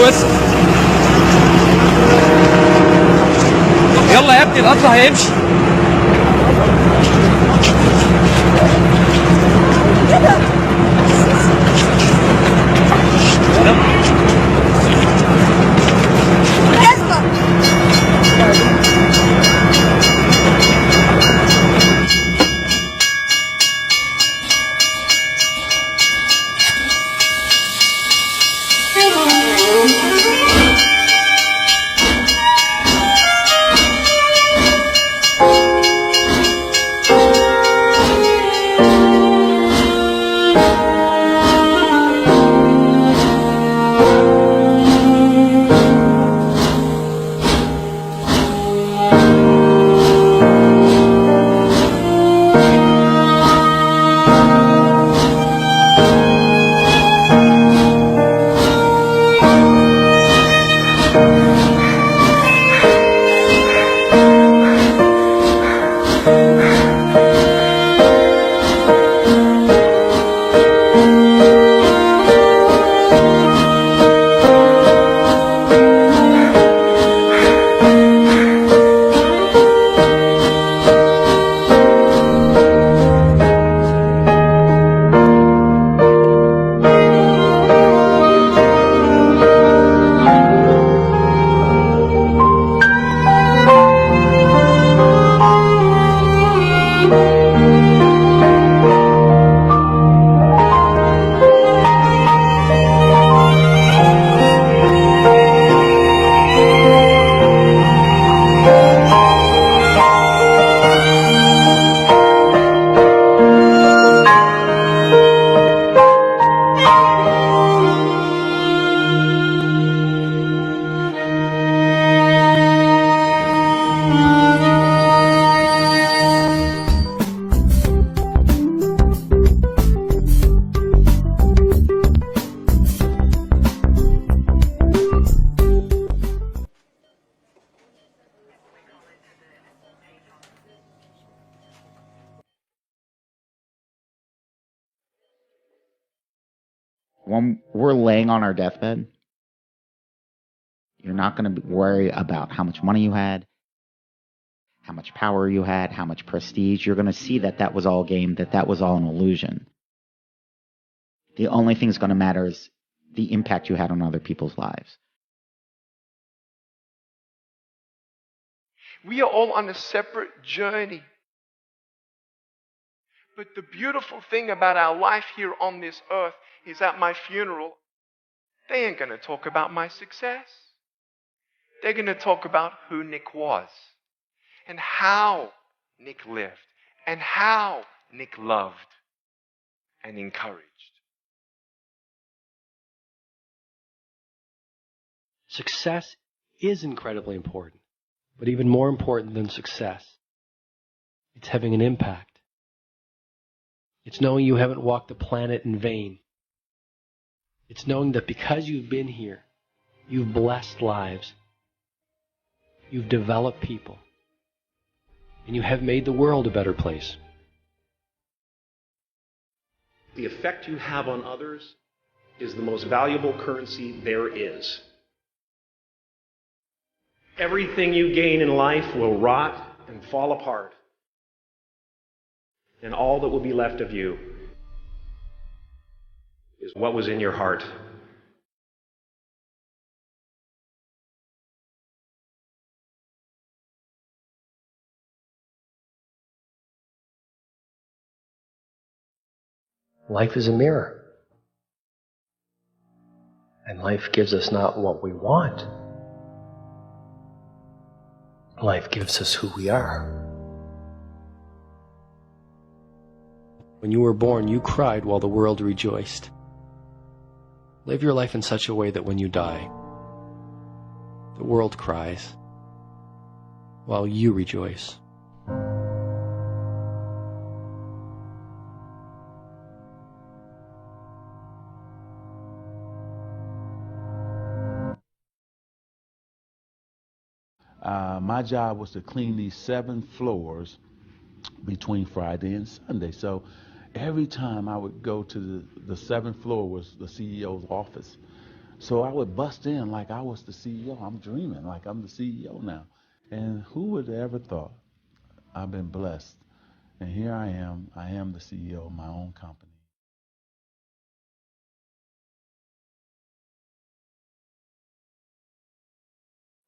بس. يلا يا ابني القطر هيمشي. When we're laying on our deathbed, you're not going to worry about how much money you had, how much power you had, how much prestige. You're going to see that that was all game, that that was all an illusion. The only thing that's going to matter is the impact you had on other people's lives. We are all on a separate journey. But the beautiful thing about our life here on this earth is at my funeral, they ain't going to talk about my success. They're going to talk about who Nick was and how Nick lived and how Nick loved and encouraged. Success is incredibly important, but even more important than success, it's having an impact. It's knowing you haven't walked the planet in vain. It's knowing that because you've been here, you've blessed lives, you've developed people, and you have made the world a better place. The effect you have on others is the most valuable currency there is. Everything you gain in life will rot and fall apart, and all that will be left of you is what was in your heart. Life is a mirror. And life gives us not what we want. Life gives us who we are. When you were born, you cried while the world rejoiced. Live your life in such a way that when you die, the world cries while you rejoice. My job was to clean these 7 floors between Friday and Sunday. So every time I would go to the 7th floor was the CEO's office. So I would bust in like I was the CEO. I'm dreaming like I'm the CEO now. And who would have ever thought? I've been blessed. And here I am. I am the CEO of my own company.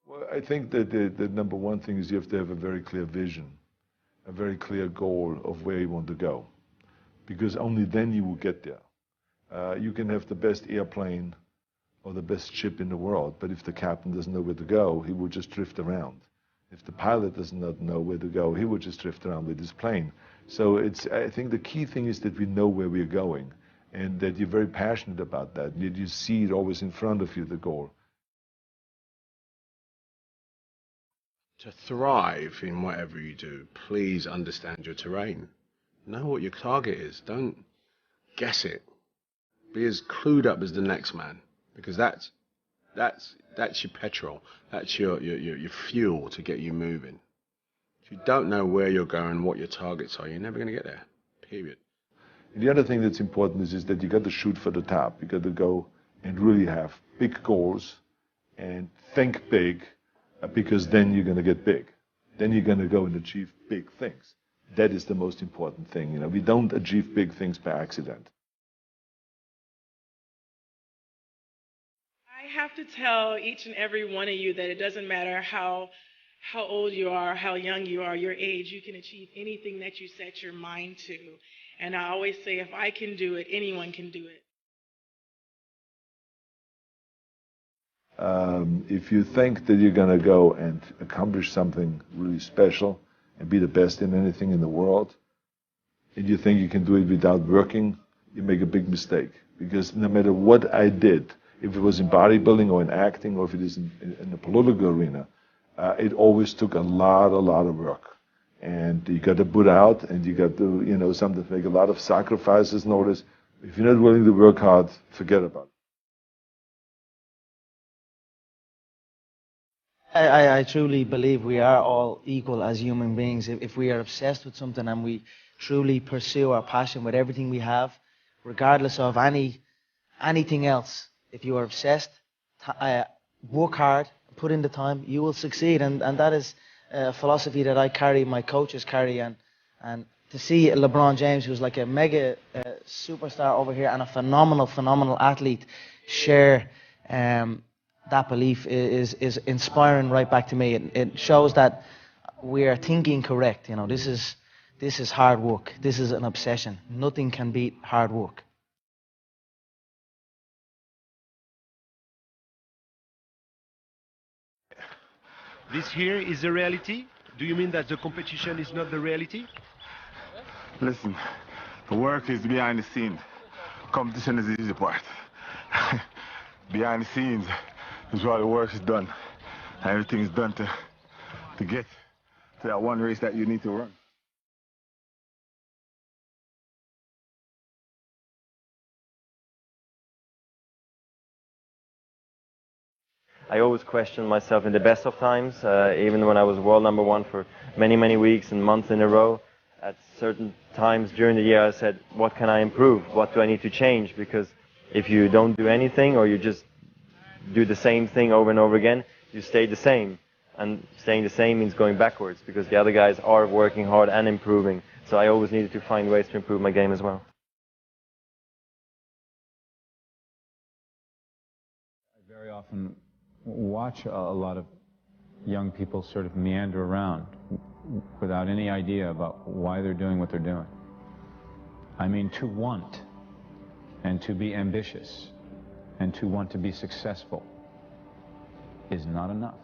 Well, I think that the number one thing is you have to have a very clear vision, a very clear goal of where you want to go, because only then you will get there. You can have the best airplane or the best ship in the world, but if the captain doesn't know where to go, he will just drift around. If the pilot does not know where to go, he will just drift around with his plane. So I think the key thing is that we know where we're going, and that you're very passionate about that, that you see it always in front of you, the goal. To thrive in whatever you do, please understand your terrain. Know what your target is. Don't guess it. Be as clued up as the next man, because that's your petrol. That's your fuel to get you moving. If you don't know where you're going, what your targets are, you're never going to get there. Period. And the other thing that's important is that you got to shoot for the top. You got to go and really have big goals and think big, because then you're going to get big. Then you're going to go and achieve big things. That is the most important thing. You know, we don't achieve big things by accident. I have to tell each and every one of you that it doesn't matter how old you are, how young you are, your age, you can achieve anything that you set your mind to. And I always say, if I can do it, anyone can do it. If you think that you're going to go and accomplish something really special and be the best in anything in the world, and you think you can do it without working, you make a big mistake. Because no matter what I did, if it was in bodybuilding or in acting or if it is in the political arena, it always took a lot of work. And you got to put out, and you got to, sometimes make a lot of sacrifices. Notice, if you're not willing to work hard, forget about it. I truly believe we are all equal as human beings. If we are obsessed with something and we truly pursue our passion with everything we have, regardless of anything else, if you are obsessed, work hard, put in the time, you will succeed. And that is a philosophy that I carry, my coaches carry. And to see LeBron James, who's like a mega superstar over here and a phenomenal athlete, share that belief is inspiring right back to me. It shows that we are thinking correct. You know, this is hard work. This is an obsession. Nothing can beat hard work. This here is the reality? Do you mean that the competition is not the reality? Listen, the work is behind the scenes. Competition is the easy part. Behind the scenes is where the work is done. And everything is done to get to that one race that you need to run. I always questioned myself in the best of times, even when I was world number one for many weeks and months in a row. At certain times during the year I said, what can I improve? What do I need to change? Because if you don't do anything or you just do the same thing over and over again, you stay the same. And staying the same means going backwards because the other guys are working hard and improving. So I always needed to find ways to improve my game as well. I very often watch a lot of young people sort of meander around without any idea about why they're doing what they're doing. I mean, to want and to be ambitious and to want to be successful is not enough.